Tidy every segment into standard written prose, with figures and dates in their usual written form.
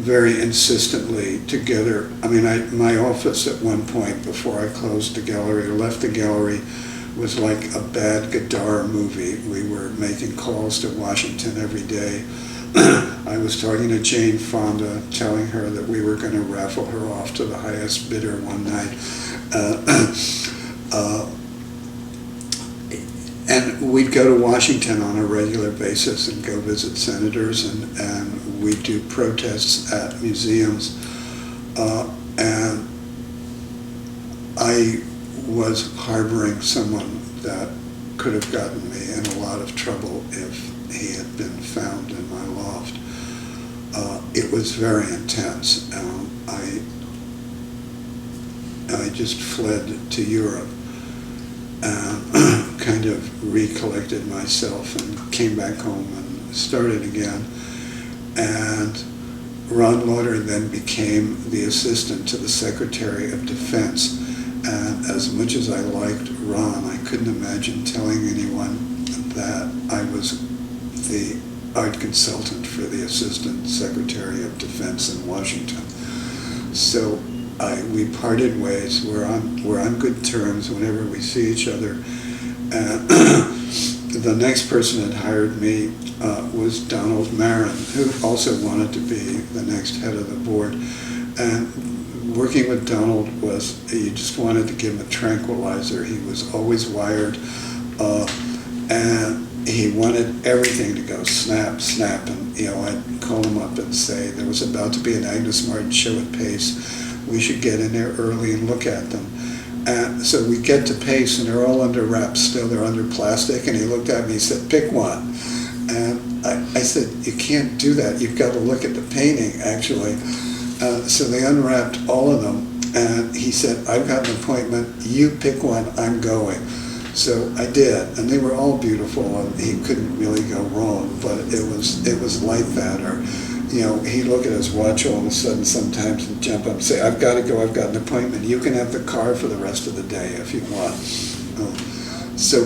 very insistently together. I mean, my office at one point, before I closed the gallery or left the gallery, was like a bad Godard movie. We were making calls to Washington every day. I was talking to Jane Fonda, telling her that we were going to raffle her off to the highest bidder one night. And we'd go to Washington on a regular basis and go visit senators, and we'd do protests at museums. And I was harboring someone that could have gotten me in a lot of trouble if he had been found in my loft. It was very intense. I just fled to Europe and kind of recollected myself and came back home and started again. And Ron Lauder then became the assistant to the Secretary of Defense. And as much as I liked Ron, I couldn't imagine telling anyone that I was the art consultant for the Assistant Secretary of Defense in Washington. So we parted ways. We're on good terms whenever we see each other. And the next person that hired me was Donald Marin, who also wanted to be the next head of the board. And working with Donald was, you just wanted to give him a tranquilizer. He was always wired, and he wanted everything to go snap, snap. And I'd call him up and say there was about to be an Agnes Martin show at Pace. We should get in there early and look at them. And so we get to Pace, and they're all under wraps still. They're under plastic. And he looked at me and said, "Pick one." And I said, "You can't do that. You've got to look at the painting, actually." So they unwrapped all of them, and he said, "I've got an appointment. You pick one. I'm going." So I did, and they were all beautiful, and he couldn't really go wrong. But it was like that, or he'd look at his watch all of a sudden sometimes and jump up and say, "I've got to go. I've got an appointment. You can have the car for the rest of the day if you want."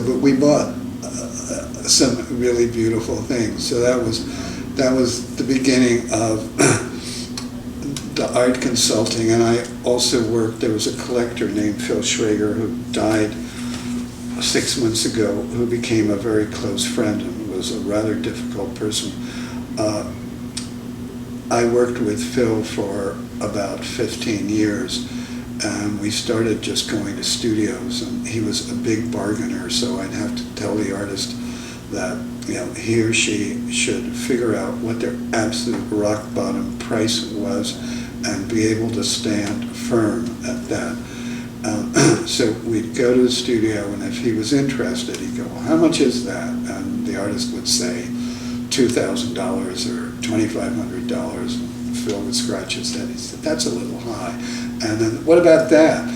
But we bought some really beautiful things. So that was the beginning of the art consulting. And I also worked. There was a collector named Phil Schrager who died 6 months ago, who became a very close friend and was a rather difficult person. I worked with Phil for about 15 years, and we started just going to studios, and he was a big bargainer, so I'd have to tell the artist that he or she should figure out what their absolute rock bottom price was and be able to stand firm at that. So we'd go to the studio, and if he was interested, he'd go, "Well, how much is that?" And the artist would say $2,000 or $2,500. And Phil would scratch his head. He said, "That's a little high." And then, "What about that?"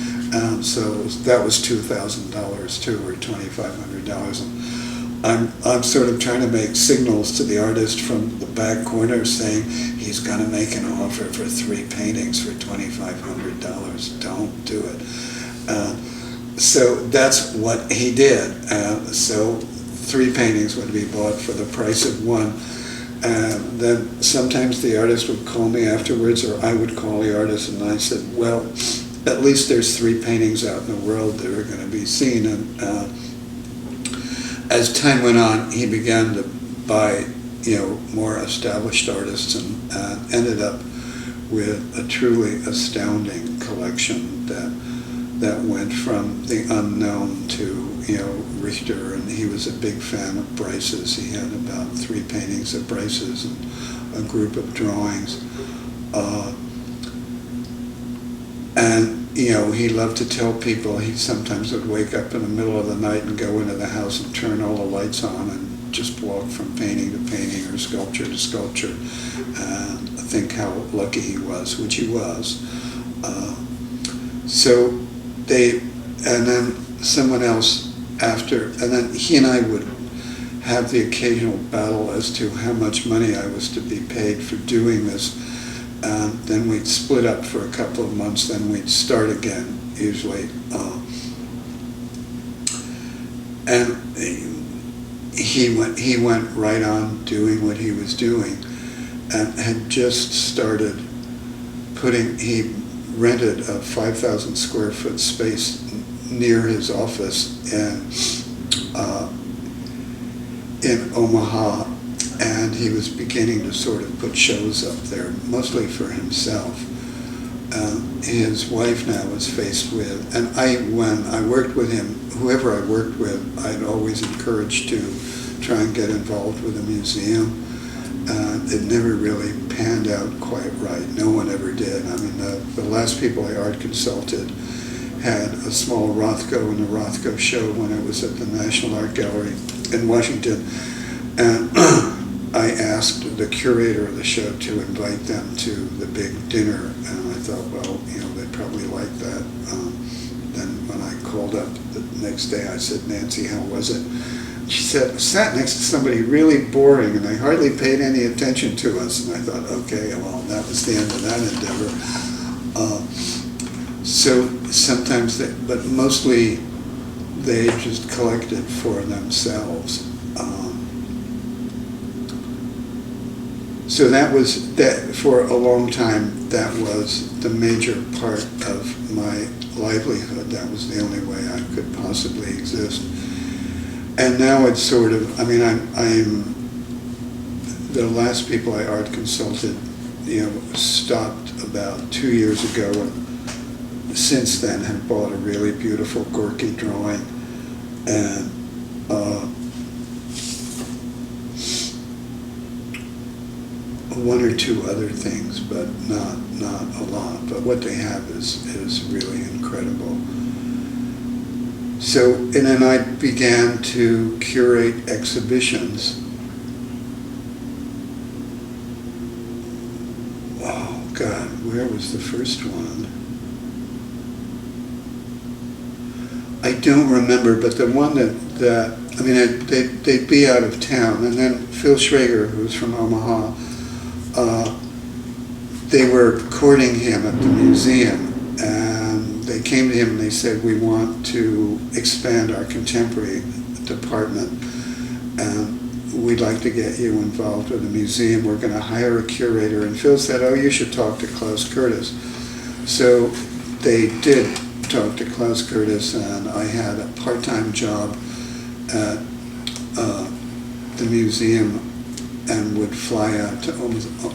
So that was $2,000 too, or $2,500. And I'm sort of trying to make signals to the artist from the back corner saying he's going to make an offer for 3 paintings for $2,500. Don't do it. So that's what he did. So 3 paintings would be bought for the price of 1. And then sometimes the artist would call me afterwards, or I would call the artist, and I said, "Well, at least there's 3 paintings out in the world that are going to be seen." And as time went on, he began to buy, more established artists, and ended up with a truly astounding collection that went from the unknown to Richter, and he was a big fan of Bryce's. He had about 3 paintings of Bryce's and a group of drawings. And he loved to tell people he sometimes would wake up in the middle of the night and go into the house and turn all the lights on and just walk from painting to painting or sculpture to sculpture and think how lucky he was, which he was. And then someone else and then he and I would have the occasional battle as to how much money I was to be paid for doing this. Then we'd split up for a couple of months, then we'd start again, usually. And he went right on doing what he was doing. and had just started he rented a 5,000 square foot space near his office in Omaha, and he was beginning to sort of put shows up there, mostly for himself. His wife now was faced with, and when I worked with him, whoever I worked with, I'd always encouraged to try and get involved with the museum. It never really panned out quite right. No one ever did. I mean, the last people I art consulted had a small Rothko in the Rothko show when it was at the National Art Gallery in Washington. And I asked the curator of the show to invite them to the big dinner. And I thought, well, they'd probably like that. Then when I called up the next day, I said, Nancy, how was it? She said, I sat next to somebody really boring, and they hardly paid any attention to us. And I thought, okay, well, that was the end of that endeavor. So sometimes, but mostly they just collected for themselves. So that was, that for a long time, that was the major part of my livelihood. That was the only way I could possibly exist. And now it's sort of, I'm the last people I art consulted, stopped about 2 years ago, and since then have bought a really beautiful Gorky drawing, and one or two other things, but not a lot. But what they have is really incredible. So, and then I began to curate exhibitions. Oh God, where was the first one? I don't remember, but the one they'd be out of town, and then Phil Schrager, who was from Omaha, they were courting him at the museum, and they came to him and they said, we want to expand our contemporary department, and we'd like to get you involved with the museum. We're going to hire a curator. And Phil said, oh, you should talk to Klaus Kertess. So they did talk to Klaus Kertess, and I had a part-time job at the museum and would fly out to,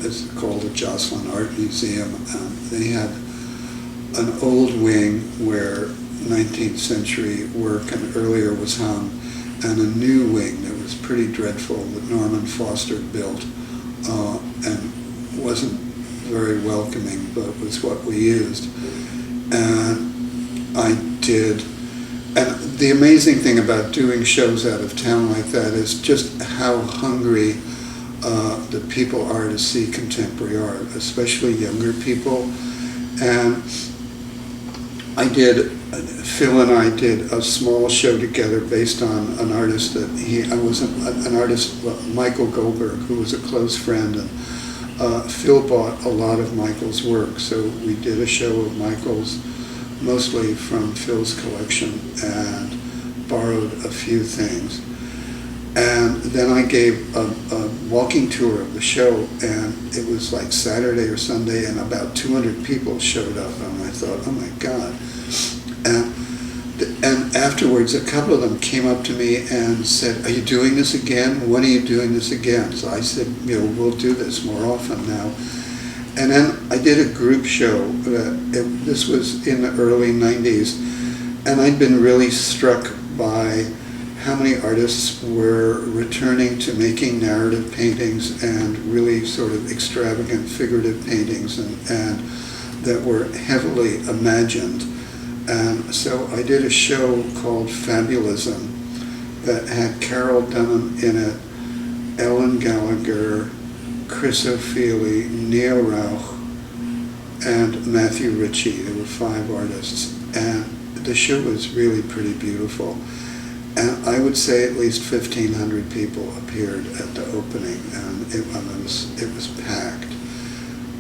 it's called the Jocelyn Art Museum. They had an old wing where 19th century work and earlier was hung, and a new wing that was pretty dreadful that Norman Foster built, and wasn't very welcoming, but was what we used. And I did, and the amazing thing about doing shows out of town like that is just how hungry the people are to see contemporary art, especially younger people. And Phil and I did a small show together based on an artist that an artist, Michael Goldberg, who was a close friend, and Phil bought a lot of Michael's work, so we did a show of Michael's, mostly from Phil's collection, and borrowed a few things. And then I gave a walking tour of the show, and it was like Saturday or Sunday, and about 200 people showed up, and I thought, oh my God. And afterwards, a couple of them came up to me and said, are you doing this again? When are you doing this again? So I said, we'll do this more often now. And then I did a group show. This was in the early 90s, and I'd been really struck by how many artists were returning to making narrative paintings and really sort of extravagant figurative paintings, and that were heavily imagined. And so I did a show called Fabulism that had Carol Dunham in it, Ellen Gallagher, Chris O'Feely, Neil Rauch, and Matthew Ritchie. There were 5 artists, and the show was really pretty beautiful. And I would say at least 1,500 people appeared at the opening, and it was packed,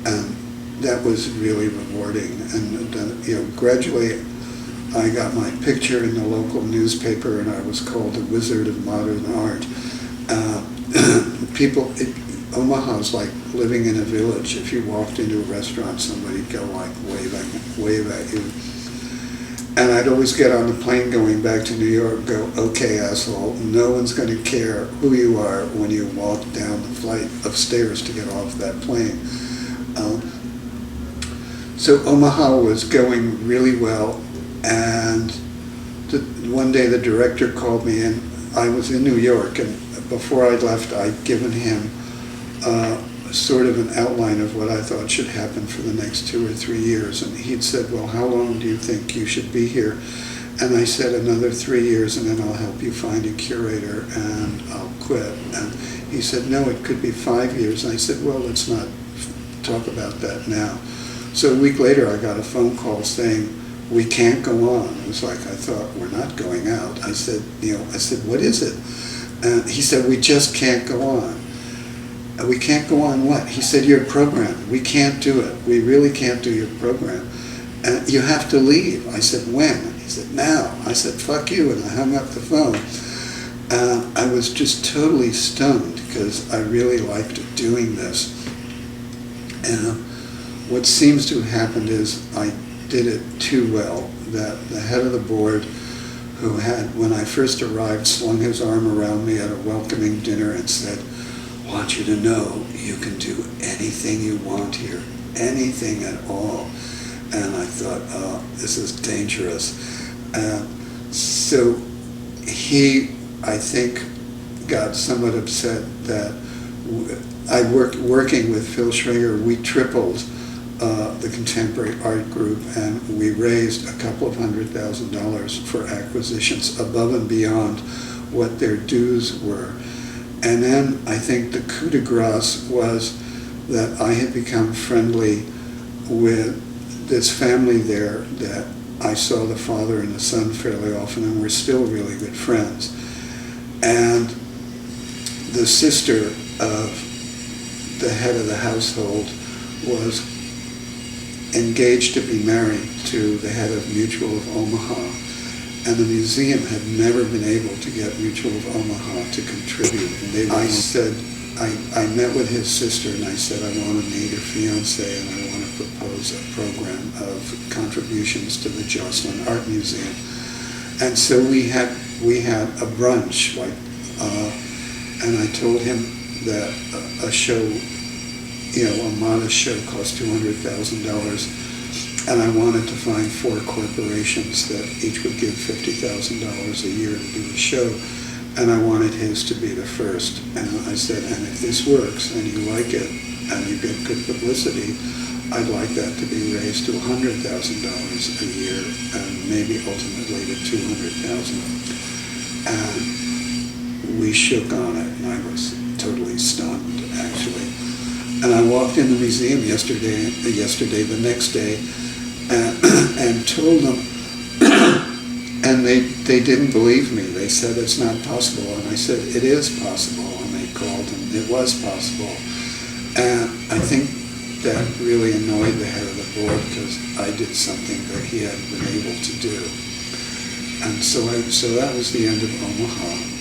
and that was really rewarding. And gradually, I got my picture in the local newspaper, and I was called the Wizard of Modern Art. Omaha's like living in a village. If you walked into a restaurant, somebody'd go like wave at you. And I'd always get on the plane going back to New York, go, okay, asshole, no one's going to care who you are when you walk down the flight of stairs to get off that plane. So Omaha was going really well, and one day the director called me in. I was in New York, and before I left, I'd given him sort of an outline of what I thought should happen for the next 2 or 3 years. And he'd said, well, how long do you think you should be here? And I said, another 3 years, and then I'll help you find a curator, and I'll quit. And he said, no, it could be 5 years. And I said, well, let's not talk about that now. So a week later, I got a phone call saying, we can't go on. It was like, I thought, we're not going out. I said, what is it? And he said, we just can't go on. We can't go on what? He said, your program. We can't do it. We really can't do your program. And you have to leave. I said, when? He said, now. I said, fuck you, and I hung up the phone. I was just totally stunned because I really liked doing this. And what seems to have happened is I did it too well. That the head of the board, who had, when I first arrived, slung his arm around me at a welcoming dinner and said, I want you to know you can do anything you want here, anything at all. And I thought, oh, this is dangerous. So he, I think, got somewhat upset that working with Phil Schrager, we tripled the contemporary art group, and we raised $200,000 for acquisitions above and beyond what their dues were. And then I think the coup de grace was that I had become friendly with this family there, that I saw the father and the son fairly often, and we're still really good friends. And the sister of the head of the household was engaged to be married to the head of Mutual of Omaha, and the museum had never been able to get Mutual of Omaha to contribute. And I said, I met with his sister and I said, I want to meet your fiance and I want to propose a program of contributions to the Jocelyn Art Museum. And so we had a brunch, and I told him that a show, a modest show cost $200,000, and I wanted to find 4 corporations that each would give $50,000 a year to do a show, and I wanted his to be the first. And I said, and if this works and you like it and you get good publicity, I'd like that to be raised to $100,000 a year and maybe ultimately to $200,000. And we shook on it, and I was totally stunned, actually. And I walked in the museum yesterday, the next day, and told them, and they didn't believe me. They said it's not possible, and I said it is possible, and they called, and it was possible. And I think that really annoyed the head of the board because I did something that he hadn't been able to do. And so that was the end of Omaha.